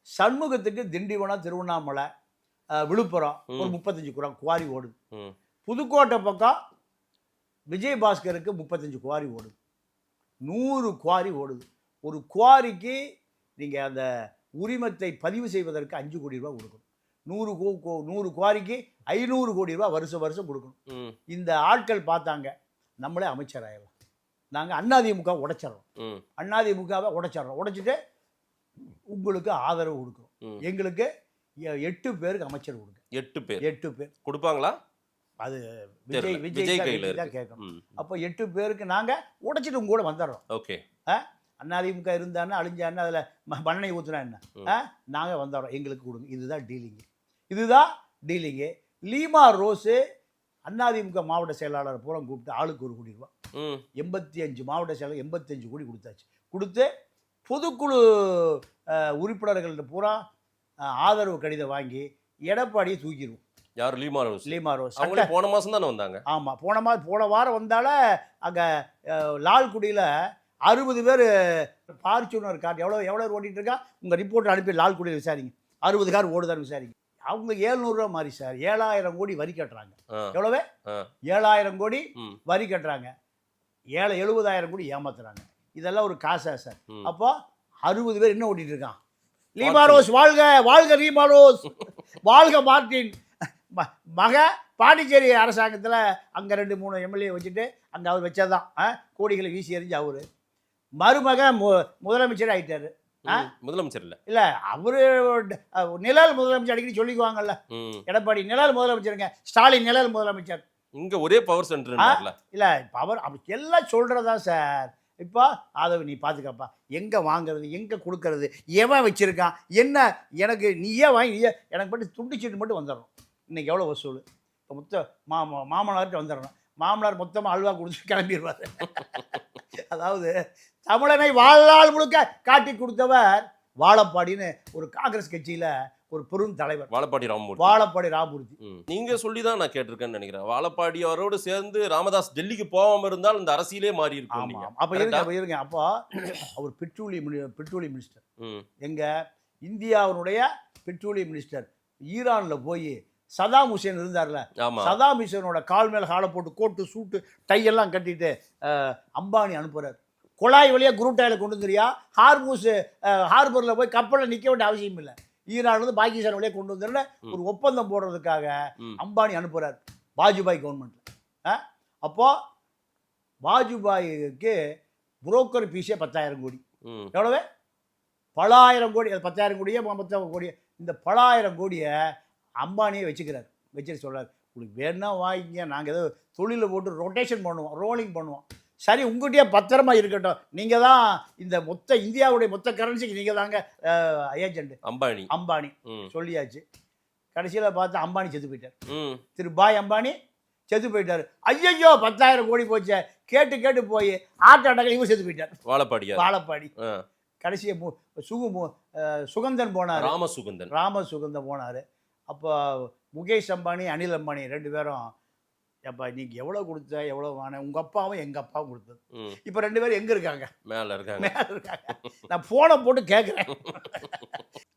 சண்முகத்துக்கு திண்டிவனம், திருவண்ணாமலை, விழுப்புரம் ஒரு 35 குவாரி ஓடுது. புதுக்கோட்டை பக்கம் விஜயபாஸ்கருக்கு 35 குவாரி ஓடுது. 100 குவாரி ஓடுது. ஒரு குவாரிக்கு நீங்கள் அந்த உரிமத்தை பதிவு செய்வதற்கு 5 கோடி ரூபா கொடுக்கணும். 100 குவாரிக்கு 500 கோடி ரூபா வருஷம் கொடுக்கணும். இந்த ஆட்கள் பார்த்தாங்க, நம்மளே அமைச்சராயிடலாம், நாங்கள் அதிமுக உடைச்சிடறோம், அதிமுகவை உடைச்சிட்டு உங்களுக்கு ஆதரவு கொடுக்குறோம். எங்களுக்கு 8 பேருக்கு அமைச்சர் கொடுங்க. 8 பேர் கொடுப்பாங்களா? அது விஜய் கையில் தான் கேட்கணும். அப்போ 8 பேருக்கு நாங்கள் உடைச்சிட்டு உங்க கூட வந்துடுறோம். ஓகே, அதிமுக இருந்தான்னு அழிஞ்சான்னு அதில் மண்ணெண்ணெய் ஊற்றுனா என்ன, நாங்கள் வந்துடுறோம், எங்களுக்கு கொடுங்க. இதுதான் டீலிங்கு. லீமா ரோஸு அதிமுக மாவட்ட செயலாளர் பூரா கூப்பிட்டு ஆளுக்கு 1 கோடி ரூபா, 85 மாவட்ட செயலாளர் 85 கோடி கொடுத்தாச்சு. கொடுத்து பொதுக்குழு உறுப்பினர்கள்ட்ட பூரா ஆதரவு கடிதம் வாங்கி எடப்பாடியை தூக்கிடுவோம். யார்? Lima rose. அவங்க போன மாதம் தானே வந்தாங்க. ஆமாம், போன வாரம் வந்தால அங்கே லால்குடியில் 60 பேர் ஃபார்ச்சுனர் கார் எவ்வளோ ஓட்டிகிட்டு இருக்கா, உங்கள் ரிப்போர்ட் அனுப்பி லால்குடியில் விசாரிங்க. 60 கார் ஓடுதான்னு விசாரிங்க. அவங்க 700 ரூபா மாறி சார் 7000 கோடி வரி கட்டுறாங்க. எவ்வளவு? 7000 கோடி வரி கட்டுறாங்க. 70,000 கோடி ஏமாத்துறாங்க. இதெல்லாம் ஒரு காசா சார்? அப்போ 60 பேர் என்ன ஓட்டிட்டு இருக்கான்? லீமா ரோஸ் வாழ்க, வாழ்க லீமா ரோஸ், வாழ்க மார்ட்டின். மக பாண்டிச்சேரி அரசாங்கத்தில் அங்கே 2-3 எம்எல்ஏ வச்சுட்டு அங்கே அவர் வச்சதான் கோடிகளை வீசி எறிஞ்சு அவரு மருமக முதலமைச்சர் ஆயிட்டாரு. முதலமைச்சர் இல்ல அவரு நிழல் முதலமைச்சர் அடிக்கடி சொல்லிக்குவாங்கல்ல, எடப்பாடி நிழல் முதலமைச்சருங்க, ஸ்டாலின் நிழல் முதலமைச்சர். இங்க ஒரே பவர் சென்டர் இல்ல, பவர் அப்படி எல்லாம் சொல்றதா சார். இப்போ அதை நீ பார்த்துக்கப்பா, எங்கே வாங்குறது, எங்கே கொடுக்கறது, எவன் வச்சுருக்கான் என்ன, எனக்கு நீயே வாங்கி எனக்கு மட்டும் துண்டிச்சிட்டு மட்டும் வந்துடணும். இன்றைக்கி எவ்வளோ வசூல்? இப்போ மாமனார்கிட்ட வந்துடணும். மாமனார் மொத்தமாக அல்வா கொடுத்து கிளம்பிடுவார். அதாவது தமிழனை வாழ்நாள் முழுக்க காட்டி கொடுத்தவர் வாழப்பாடின்னு ஒரு காங்கிரஸ் கட்சியில் ஒரு பெரும் தலைவர், வாழப்பாடி ராமமூர்த்தி. நீங்க சொல்லிதான் நான் கேட்டிருக்கேன்னு நினைக்கிறேன். வாழப்பாடி அவரோடு சேர்ந்து ராமதாஸ் டெல்லிக்கு போகாம இருந்தால் இந்த அரசியலே மாறி இருக்கும். அப்ப இருங்க அப்போ அவர் பெட்ரோலியம் மினிஸ்டர். எங்க இந்தியாவுடைய பெட்ரோலியம் மினிஸ்டர். ஈரான்ல போய் சதாம் ஹுசேன் இருந்தார்ல, சதாம் ஹுசேனோட கால் மேல காலை போட்டு கோட்டு சூட்டு டையெல்லாம் கட்டிட்டு அம்பானி அனுப்புறாரு. குழாய் வழியா குரூட்டாயில கொண்டு வந்துறியா, ஹார்பர்ல போய் கப்பலில் நிற்க வேண்டிய அவசியம் இல்லை, ஈரான்லேருந்து பாகிஸ்தான் வழியாக கொண்டு வந்துடுற ஒரு ஒப்பந்தம் போடுறதுக்காக அம்பானி அனுப்புகிறார் வாஜ்பாய் கவர்மெண்ட்டில். அப்போது வாஜ்பாய்க்கு புரோக்கர் ஃபீஸே 10,000 கோடி. எவ்வளவு? பலாயிரம் கோடி. அது 10,000 கோடியே 10,000 கோடி. இந்த பலாயிரம் கோடியை அம்பானியை வச்சுக்கிறார். வச்சுட்டு சொல்கிறார், உங்களுக்கு வேணா வாங்கிங்க, நாங்கள் ஏதோ தொழிலை போட்டு ரொட்டேஷன் பண்ணுவோம், ரோலிங் பண்ணுவோம். சரி, உங்கள்கிட்டயே பத்திரமா இருக்கட்டும், நீங்கள் தான் இந்த மொத்த இந்தியாவுடைய மொத்த கரன்சிக்கு நீங்கள் தாங்க ஏஜென்ட். அம்பானி சொல்லியாச்சு. கடைசியில் பார்த்தா அம்பானி செத்து போயிட்டார். திரு பாய் அம்பானி செத்து போயிட்டார். ஐயோ 10,000 கோடி போச்சு கேட்டு போய் ஆட்ட அட்டகள் இவர் செத்து போயிட்டார். வாழப்பாடி கடைசியை சுகந்தன் போனார், ராமசுகந்தன் போனார். அப்போ முகேஷ் அம்பானி, அனில் அம்பானி 2 பேரும், அப்பா நீங்கள் எவ்வளோ கொடுத்த, எவ்வளோ வாங்க, உங்கள் அப்பாவும் எங்கள் அப்பாவும் கொடுத்தது. இப்போ 2 பேரும் எங்கே இருக்காங்க? மேலே இருக்காங்க. நான் ஃபோனை போட்டு கேட்குறேன்.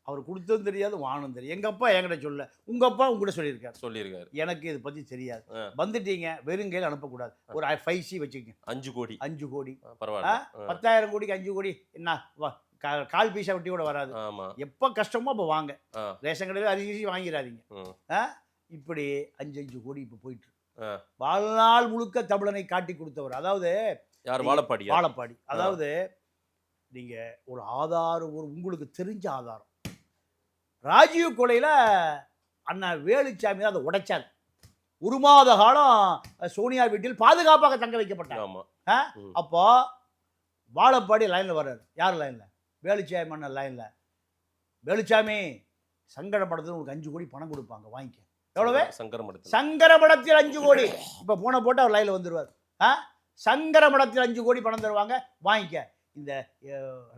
அவர் கொடுத்ததும் தெரியாது, வானும் தெரியும். எங்கள் அப்பா என்கிட்ட சொல்ல, உங்கள் அப்பா உங்ககிட்ட சொல்லியிருக்காரு. எனக்கு இதை பற்றி தெரியாது. ஆ. வந்துட்டீங்க, வெறும் கையில் அனுப்பக்கூடாது. ஒரு 5C வச்சுக்கோங்க. 5 கோடி 5 கோடி பரவாயில்ல. 10,000 கோடிக்கு 5 கோடி என்ன கால் பைசா வட்டி கூட வராது. ஆமா. எப்போ கஷ்டமோ அப்போ வாங்க. ஆ. ரேஷன் கடையில் அரிசி வாங்கிடாதீங்க. ம். இப்படி 5 கோடி இப்போ போயிட்டு ஆ. வாழ்நாள் முழுக்க தமிழனை காட்டி கொடுத்தவர். அதாவது யார்? வாழப்பாடியா? வாழப்பாடி. அதாவது நீங்க ஒரு ஆதாரம், ஒரு உங்களுக்கு தெரிஞ்ச ஆதாரம், ராஜீவ் கொலையில அண்ணா வேலுச்சாமி தான் அதை உடைச்சார். 1 மாத காலம் சோனியா வீட்டில் பாதுகாப்பாக தங்க வைக்கப்பட்டார். ஆமா. அப்போ வாழப்பாடி லைன்ல வர்றாரு. யார் லைன்ல? வேலுச்சாமி அண்ணன் லைன்ல. வேலுச்சாமி சங்கடப்படத்தில் உங்களுக்கு 5 கோடி பணம் கொடுப்பாங்க, வாங்கிக்க. எவ்வளவு? சங்கரமடத்தில் 5 கோடி. இப்போ போன போட்டு அவர் லைன்ல வந்துருவார். சங்கரமடத்தில் 5 கோடி பணம் தருவாங்க, வாங்கிக்க. இந்த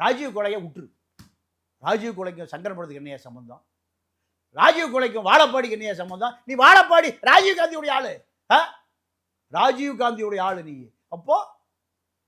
ராஜீவ் கொலையை விட்டுரு. ராஜீவ் கொலைக்கும் சங்கரமடத்துக்கு என்னைய சம்பந்தம்? ராஜீவ் கொலைக்கும் வாழப்பாடிக்கு என்னைய சம்பந்தம்? நீ வாழப்பாடி ராஜீவ் காந்தியுடைய ஆளு. ராஜீவ் காந்தியுடைய ஆளு நீ. அப்போ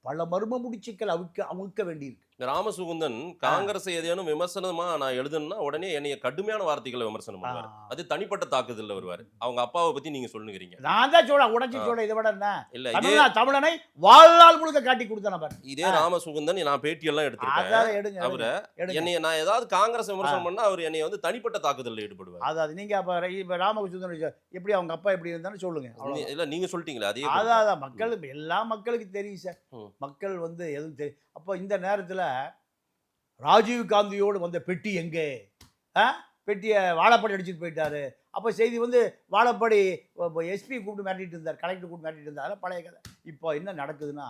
பல மர்ம முடிச்சுக்கள் அமுக்க வேண்டியிருக்கு. ராமசுகுந்தன் காங்கிரஸ் ஏதேனும் விமர்சனமா நான் எழுதுனா உடனே என்னைய கடுமையான வார்த்தைகளை விமர்சனம் பண்ணுவார். அது தனிப்பட்ட தாக்குதல்ல வருவாரு. அவங்க அப்பாவை பத்தி நீங்க சொல்லுகிறீங்க. நான் தான் சொல்ல உடைச்சு சொல்ல. இதை விட என்ன இல்ல, இதே தமிழனை வாழ்நாள் முழுக்க காட்டி கொடுத்தன பாரு. இதே ராமசுகுந்தன் நான் பேட்டி எல்லாம் எடுத்திருக்கேன். அவரை என்னைய நான் ஏதாவது காங்கிரஸ் விமர்சனம் பண்ணா அவர் என்னைய வந்து தனிப்பட்ட தாக்குதல்ல ஈடுபடுவார். அதாவது நீங்க இப்ப ராமசுகுந்தன் எப்படி அவங்க அப்பா எப்படி இருந்தான்னு சொல்லுங்க. இல்ல, நீங்க சொல்லிட்டீங்களா? அதே அதான் மக்கள், எல்லா மக்களுக்கு தெரியும் சார். மக்கள் வந்து எதுவும் தெரியும். அப்போ இந்த நேரத்தில் ராஜீவ் காந்தியோடு வந்த பெட்டி எங்கே? பெட்டியை வாழப்பாடி அடிச்சுட்டு போயிட்டாரு. அப்போ செய்தி வந்து வாழப்பாடி எஸ்பி கூப்பிட்டு மிரட்டிட்டு இருந்தார், கலெக்டர் கூப்பிட்டு மிரட்டிட்டு இருந்தார். அதெல்லாம் பழைய கதை. இப்போ என்ன நடக்குதுன்னா,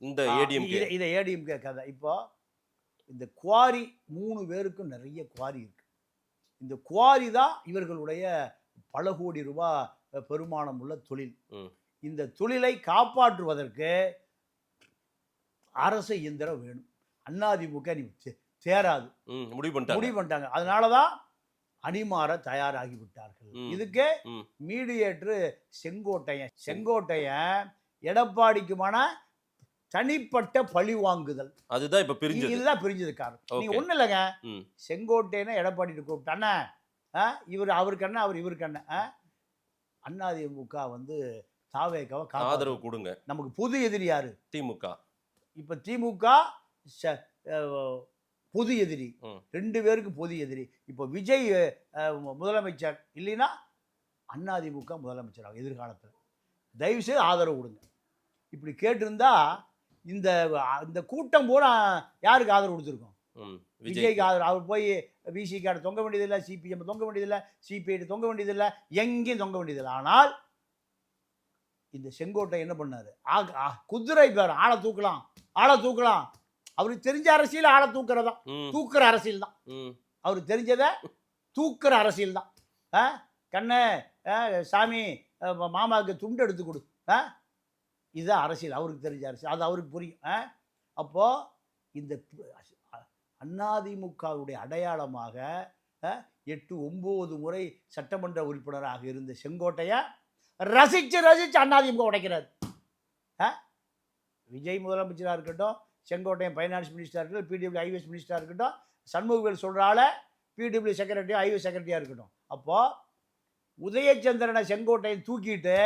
இந்த ஏடிஎம்கே கதை. இப்போ இந்த குவாரி 3 பேருக்கும் நிறைய குவாரி இருக்கு. இந்த குவாரி தான் இவர்களுடைய பல கோடி ரூபாய் பெருமானம் உள்ள தொழில். இந்த தொழிலை காப்பாற்றுவதற்கு அரசு இயந்திரம் வேணும். அதிமுக நீ சேராது முடிவு பண்ணிட்டாங்க. அதனாலதான் அணிமாற தயாராகி விட்டார்கள். இதுக்கு மீடியேட்டர் செங்கோட்டையன் எடப்பாடிக்குமான தனிப்பட்ட பழி வாங்குதல். அதுதான் இப்ப இதுதான் பிரிஞ்சது காரணம். நீங்க ஒண்ணு இல்லைங்க, செங்கோட்டையனை எடப்பாடி கூப்பிட்டானே, இவர் அவருக்கு அண்ணன், அவர் இவருக்கு அண்ணன். அதிமுக வந்து தாவேக்காவை ஆதரவு கொடுங்க. நமக்கு புது எதிரி யாரு? திமுக. இப்ப திமுக பொது எதிரி, 2 பேருக்கு பொது எதிரி. இப்போ விஜய் முதலமைச்சர் இல்லைன்னா அதிமுக முதலமைச்சர் எதிர்காலத்தில். தயவு செய்து ஆதரவு கொடுங்க. இப்படி கேட்டிருந்தா இந்த கூட்டம் பூரா யாருக்கு ஆதரவு கொடுத்துருக்கோம்? விஜய்க்கு ஆதரவு. அவர் போய் விசிகார்டு தொங்க வேண்டியதில்லை, சிபிஎம் தொங்க வேண்டியதில்லை, சிபிஐ தொங்க வேண்டியதில்லை, எங்கேயும் தொங்க வேண்டியதில்லை. ஆனால் இந்த செங்கோட்டை என்ன பண்ணாரு? குதிரை பேர் ஆளை தூக்கலாம். அவருக்கு தெரிஞ்ச அரசியல் ஆளை தூக்குறதா, தூக்குற அரசியல் தான். அவருக்கு தெரிஞ்சதை தூக்குற அரசியல் தான். கண்ணே சாமி மாமாவுக்கு துண்டு எடுத்து கொடு, இதுதான் அரசியல். அவருக்கு தெரிஞ்ச அரசியல், அது அவருக்கு புரியும். அப்போ இந்த அதிமுகவுடைய அடையாளமாக 8-9 முறை சட்டமன்ற உறுப்பினராக இருந்த செங்கோட்டையை ரசிச்சு அதிமுக உடைக்கிறார். விஜய் முதலமைச்சராக இருக்கட்டும், செங்கோட்டையன் ஃபைனான்ஸ் மினிஸ்டராக இருக்கட்டும், பிடபிள்யூ ஐவிஎஸ் மினிஸ்டராக இருக்கட்டும், சண்முகவேல் சொல்கிறால பிடபிள்யூ செக்ரட்டரியா ஐவிஎஸ் செக்ரட்டரியாக இருக்கட்டும். அப்போது உதயச்சந்திரனை செங்கோட்டையன் தூக்கிட்டு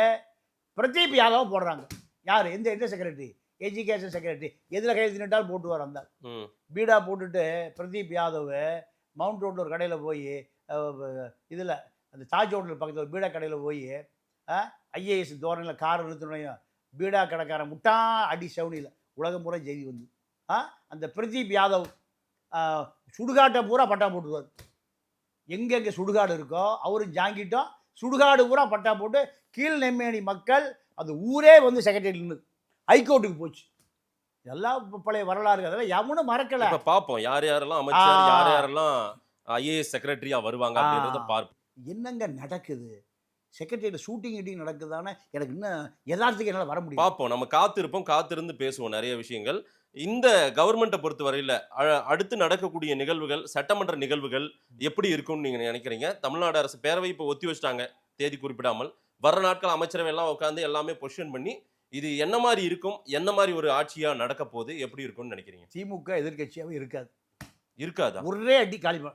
பிரதீப் யாதவ் போடுறாங்க. யார்? எந்த செக்ரட்டரி? Education secretary. எதில் கையெழுத்து நிட்டாலும் போட்டு வர வந்தால் பீடா போட்டுட்டு பிரதீப் யாதவ் மவுண்ட் ரோட்டில் ஒரு கடையில் போய், இதில் அந்த தாஜ் ஹோட்டல் பக்கத்தில் ஒரு பீடா கடையில் போய் ஐஏஎஸ் தோரணையில் காரை நிறுத்தினோடையும் பீடா கடைக்காரன் முட்டா அடி சவுனியில் உலகம் பூரா செய்தி வந்து அந்த பிரதீப் யாதவ் சுடுகாட்டை பூரா பட்டா போட்டுருவார். எங்கெங்கே சுடுகாடு இருக்கோ அவரும் ஜாங்கிட்டோம், சுடுகாடு பூரா பட்டா போட்டு கீழ் நெம்மேனி மக்கள் அந்த ஊரே வந்து செக்ரட்டரி நின்று ஹைகோர்ட்டுக்கு போச்சு. எல்லாம் பழைய வரலாறு. அதெல்லாம் எவனும் மறக்கல. பார்ப்போம் யார் யாரெல்லாம் அமைச்சர், யார் யாரெல்லாம் ஐஏஎஸ் செக்ரட்டரியா வருவாங்க அப்படின்றத பார்ப்போம். என்னங்க நடக்குது? செக்ரட்டரியில் ஷூட்டிங் நடக்குதானே எனக்கு இன்னும் யதார்த்தத்துக்கு என்னால் வர முடியும். பார்ப்போம், நம்ம காத்திருந்து பேசுவோம் நிறைய விஷயங்கள். இந்த கவர்மெண்ட்டை பொறுத்த வரையில் அடுத்து நடக்கக்கூடிய நிகழ்வுகள், சட்டமன்ற நிகழ்வுகள் எப்படி இருக்கும்னு நீங்கள் நினைக்கிறீங்க? தமிழ்நாடு அரசு பேரவை இப்போ ஒத்தி வச்சிட்டாங்க, தேதி குறிப்பிடாமல். வர நாட்கள் அமைச்சரவை எல்லாம் உட்காந்து எல்லாமே பொசிஷன் பண்ணி இது என்ன மாதிரி இருக்கும், என்ன மாதிரி ஒரு ஆட்சியாக நடக்க போகுது, எப்படி இருக்கும்னு நினைக்கிறீங்க? திமுக எதிர்கட்சியாகவே இருக்காதா? ஒரே அடி காலிமா.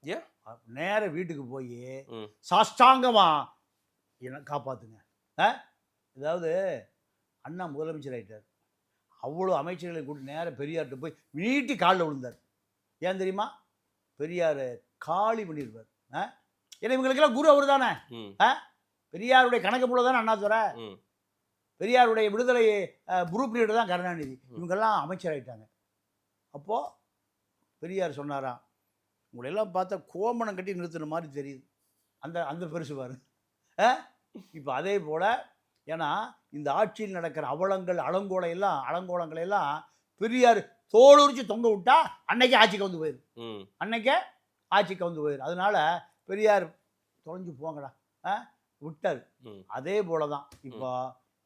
ஏன்? நேர வீட்டுக்கு போய் ம். சாஷ்டாங்கமா என்ன காப்பாத்துங்க. அதாவது அண்ணா முதலமைச்சர் ஆயிட்டார், அவ்வளோ அமைச்சர்களை கூட்டி நேர பெரியார்கிட்ட போய் நீட்டி காலில் விழுந்தார். ஏன் தெரியுமா? பெரியார் காலி பண்ணியிருப்பார். ஏன்னா இவங்களுக்கெல்லாம் குரு அவர் தானே. ம். பெரியாருடைய கணக்கு போல தானே அண்ணாதுரை. ம். பெரியாருடைய விடுதலை குரூப் லீடர் தான் கருணாநிதி. இவங்கெல்லாம் அமைச்சர் ஆயிட்டாங்க. அப்போது பெரியார் சொன்னாராம், உங்களெல்லாம் பார்த்தா கோமணம் கட்டி நிறுத்தின மாதிரி தெரியுது. அந்த அந்த பெருசு பாரு. இப்போ அதே போல் ஏன்னா இந்த ஆட்சியில் நடக்கிற அலங்கோலங்களை எல்லாம் பெரியார் தோலுரிச்சு தொங்க விட்டா அன்னைக்கே ஆட்சிக்கு வந்து போயிரு. அன்னைக்கே ஆட்சிக்கு வந்து போயிரு. அதனால பெரியார் தொலைஞ்சு போங்கடா விட்டார். அதே போல தான் இப்போ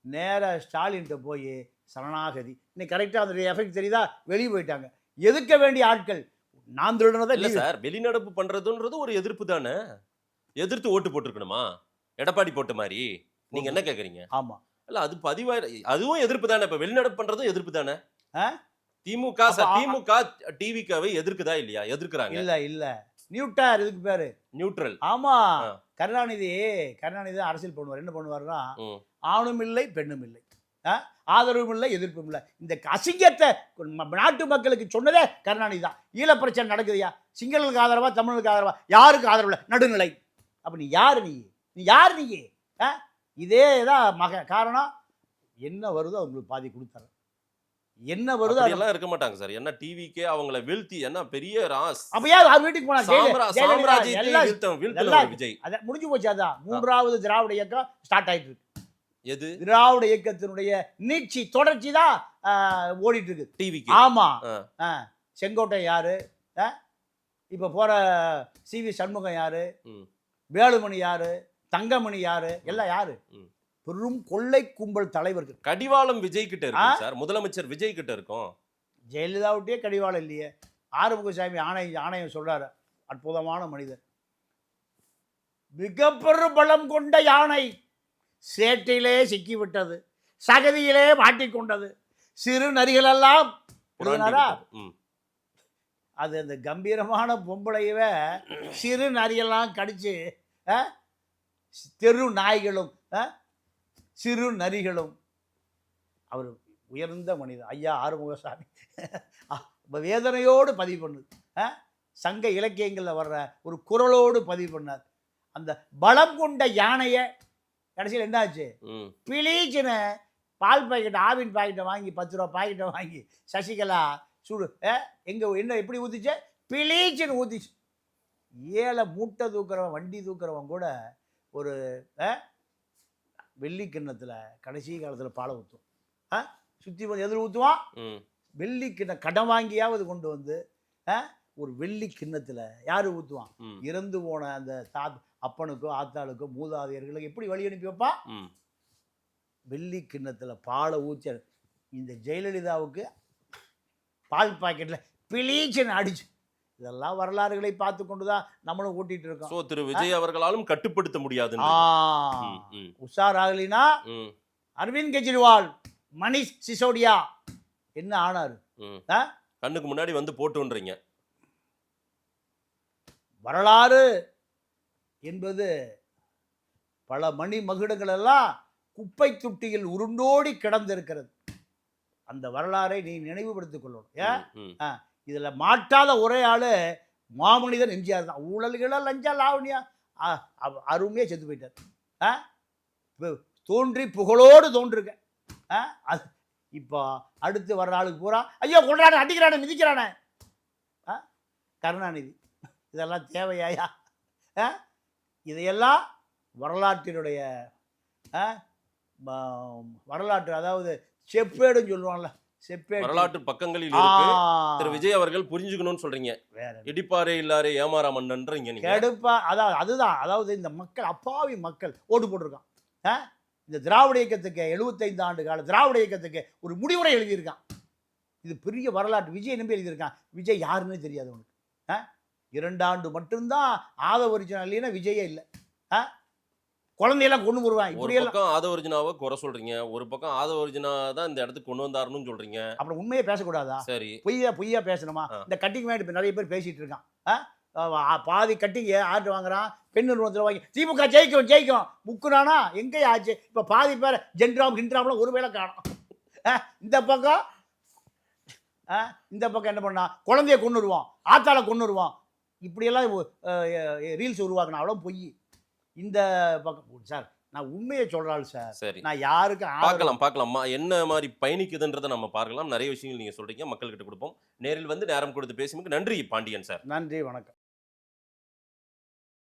நேர ஸ்டாலின்கிட்ட போய் சரணாகதி. இன்னைக்கு கரெக்டாக அந்த எஃபெக்ட் தெரியுதா? வெளியே போயிட்டாங்க. எதிர்க்க வேண்டிய ஆட்கள் நான் திருடுனதை இல்ல சார், வெளிநடப்பு பண்றதுன்றது ஒரு எதிர்ப்பு தானே. எதிர்த்து ஓட்டு போட்டுருக்கணுமா? எடப்பாடி போட்ட மாதிரி நீங்க என்ன கேக்குறீங்க? ஆமா இல்ல அது அதுவும் எதிர்ப்பு தானே. இப்ப வெளிநடப்பு பண்றதும் எதிர்ப்பு தானே. திமுக டிவிக்காவை எதிர்க்குதா இல்லையா? எதிர்க்கிறாங்க. இல்ல நியூட்டர் இதுக்கு பேரு நியூட்ரல். ஆமா. கருணாநிதி அரசியல் பண்ணுவார். என்ன பண்ணுவாருன்னா, ஆணும் இல்லை பெண்ணும் இல்லை, ஆதரவும் இல்லை எதிர்ப்பும் இல்லை. இந்த அசிங்கத்தை நாட்டு மக்களுக்கு சொன்னதே கருணாநிதி தான். ஈழ பிரச்சனை நடக்குதுயா, சிங்களர்களுக்கு ஆதரவா தமிழர்களுக்கு ஆதரவா, யாருக்கு ஆதரவு இல்லை, நடுநிலை. அப்ப நீ யாரு? நீ யார்? நீ இதே தான் காரணம். என்ன வருதோ அவங்களுக்கு பாதி கொடுத்துறேன். என்ன வருதோ அதெல்லாம் இருக்க மாட்டாங்க சார். என்ன டிவிக்கே அவங்கள வீழ்த்தி என்ன பெரிய ராஸ். அப்பயா அவர் வீட்டுக்கு போனா விஜய் அத முடிஞ்சு போச்சு. அதான் மூன்றாவது திராவிட இயக்கம் ஸ்டார்ட் ஆயிட்டு இருக்கு. எது? திராவிட இயக்கத்தினுடைய நீட்சி தொடர்ச்சி தான் ஓடிட்டு இருக்கு டிவிக்கு. ஆமா. செங்கோட்டை யாரு? இப்ப போற சிவி சண்முகம் யாரு? வேலுமணி யாரு? தங்கமணி யாரு? எல்லாம் யாரு? பெரும் கொள்ளை கும்பல் தலைவர்கள். கடிவாளம் விஜய் கிட்ட இருக்கு சார். முதலமைச்சர் விஜய் கிட்ட இருக்கும். ஜெயலலிதாவுட்டே கடிவாளம் இல்லையே. ஆறுமுகசாமி ஆணையம் சொல்றாரு, அற்புதமான மனிதர். மிக பெரும் பலம் கொண்ட யானை சேற்றிலே சிக்கிவிட்டது, சகதியிலே மாட்டிக்கொண்டது, சிறு நரிகளெல்லாம். அது அந்த கம்பீரமான பொம்பளையவே சிறு நரியெல்லாம் கடிச்சு தெரு நாய்களும் சிறு நரிகளும். அவர் உயர்ந்த மனிதர் ஐயா ஆறுமுகசாமி. வேதனையோடு பதிவு பண்ணுது. சங்க இலக்கியங்களில் வர்ற ஒரு குரலோடு பதிவு பண்ணார். அந்த பலம் கொண்ட யானையை கடைசியில் என்னாச்சு? பிளீச்சின பால் பாக்கெட், ஆவின் பாக்கெட்டை வாங்கி 10 ரூபா பாக்கெட்டை வாங்கி சசிகலா சூடு எங்கே என்ன எப்படி ஊற்றிச்சு? பிளீச்சின்னு ஊற்றிச்சு. ஏழை மூட்டை தூக்குறவன், வண்டி தூக்குறவன் கூட ஒரு வெள்ளி கிண்ணத்தில் கடைசி காலத்தில் பாலை ஊற்றுவான். சுற்றி வந்து எதில் ஊற்றுவான்? வெள்ளி கிண்ணம் கடன் வாங்கியாவது கொண்டு வந்து ஒரு வெள்ளி கிண்ணத்தில் யார் ஊற்றுவான்? இறந்து போன அந்த அப்பனுக்கோ ஆத்தாளுக்கோ மூதாதையர்களுக்கு எப்படி வழி அனுப்பி வைப்பான்? வெள்ளி கிண்ணத்தில் பாலை ஊற்றி. இந்த ஜெயலலிதாவுக்கு பால் பாக்கெட்டில் பிளீச்சின்னு அடிச்சு. இதெல்லாம் வரலாறுகளை பார்த்து கொண்டுதான் நம்மளும் ஓட்டிட்டு இருக்கோம். சோ திரு விஜய் அவர்களாலும் கட்டுப்படுத்த முடியாது. உஷார் ஆகலினா அரவிந்த் கெஜ்ரிவால், மணிஷ் சிசோடியா என்ன ஆனாரு? கண்ணுக்கு முன்னாடி வந்து போட்டுன்றீங்க. வரலாறு என்பது பல மணி மகுடங்கள் எல்லாம் குப்பை தொட்டியில் உருண்டோடி கிடந்திருக்கிறது. அந்த வரலாறை நீ நினைவுபடுத்திக் கொள்ளணும். இதுல மாட்டாத ஒரே ஆளு மாமனிதன் எம்ஜிஆர் தான். ஊழல்கள லஞ்சா லாவணியா அருமையா செத்து போயிட்டார். தோன்றி புகழோடு தோன்றுங்க. அது இப்போ அடுத்து வர்ற ஆளுக்கு பூரா ஐயோ கொண்டாட அடிக்கிறானே மிதிக்கிறானே கருணாநிதி. இதெல்லாம் தேவையாயா? இதையெல்லாம் வரலாற்றினுடைய வரலாற்று, அதாவது செப்பேடுன்னு சொல்லுவாங்கல்ல, வரலாற்று பக்கங்களில் திரு விஜய் அவர்கள் புரிஞ்சுக்கணும்னு சொல்றீங்க. இடிப்பாரே இல்லாரே ஏமாறா மன்னன்றீங்க. கடுப்பா அதுதான். அதாவது இந்த மக்கள், அப்பாவி மக்கள் ஓட்டு போட்டிருக்கான். இந்த திராவிட இயக்கத்துக்கு 75 ஆண்டு கால திராவிட இயக்கத்துக்கு ஒரு முடிவுரை எழுதியிருக்கான். இது பெரிய வரலாற்று. விஜய் நம்பி எழுதியிருக்கான். விஜய் யாருன்னு தெரியாது உனக்கு. 2 ஆண்டு மட்டும்தான் ஆதவரிஜினா, இல்லைன்னா விஜயே இல்லை. குழந்தையெல்லாம் கொண்டு வருவாங்க. ஒரு பக்கம் ஆதவர்ஜுனாவை குறை சொல்றீங்க, ஒரு பக்கம் ஆதவர்ஜுனா தான் இந்த இடத்துக்கு கொண்டு வந்தாருன்னு சொல்றீங்க. அப்புறம் உண்மையை பேசக்கூடாதா? சரி, பொய்யா பேசணுமா? இந்த கட்டிங் வேண்டி நிறைய பேர் பேசிட்டு இருக்கான். பாதி கட்டிங்க ஆட்டு வாங்குறான், பெண் நிறுவனத்தில் வாங்கி திமுக ஜெயிக்கும் முக்குனானா எங்கே ஆச்சு? இப்போ பாதி பேர் ஜென்ட்ராம் ஹிண்ட்ராம்லாம் ஒரு வேளை காணும். இந்த பக்கம் என்ன பண்ணா, குழந்தைய கொன்னுருவான், ஆத்தாளை கொன்னுருவான், இப்படியெல்லாம் ரீல்ஸ் உருவாக்கினா அவ்வளோ பொய். இந்த பக்கம் சார் நான் உண்மையை சொல்கிறாள் சார். சரி, நான் யாருக்கும் பார்க்கலாம் என்ன மாதிரி பயணிக்குதுன்றதை நம்ம பார்க்கலாம். நிறைய விஷயங்கள் நீங்க சொல்றீங்க, மக்கள்கிட்ட கொடுப்போம். நேரில் வந்து நேரம் கொடுத்து பேசியதுக்கு நன்றி பாண்டியன் சார். நன்றி, வணக்கம்.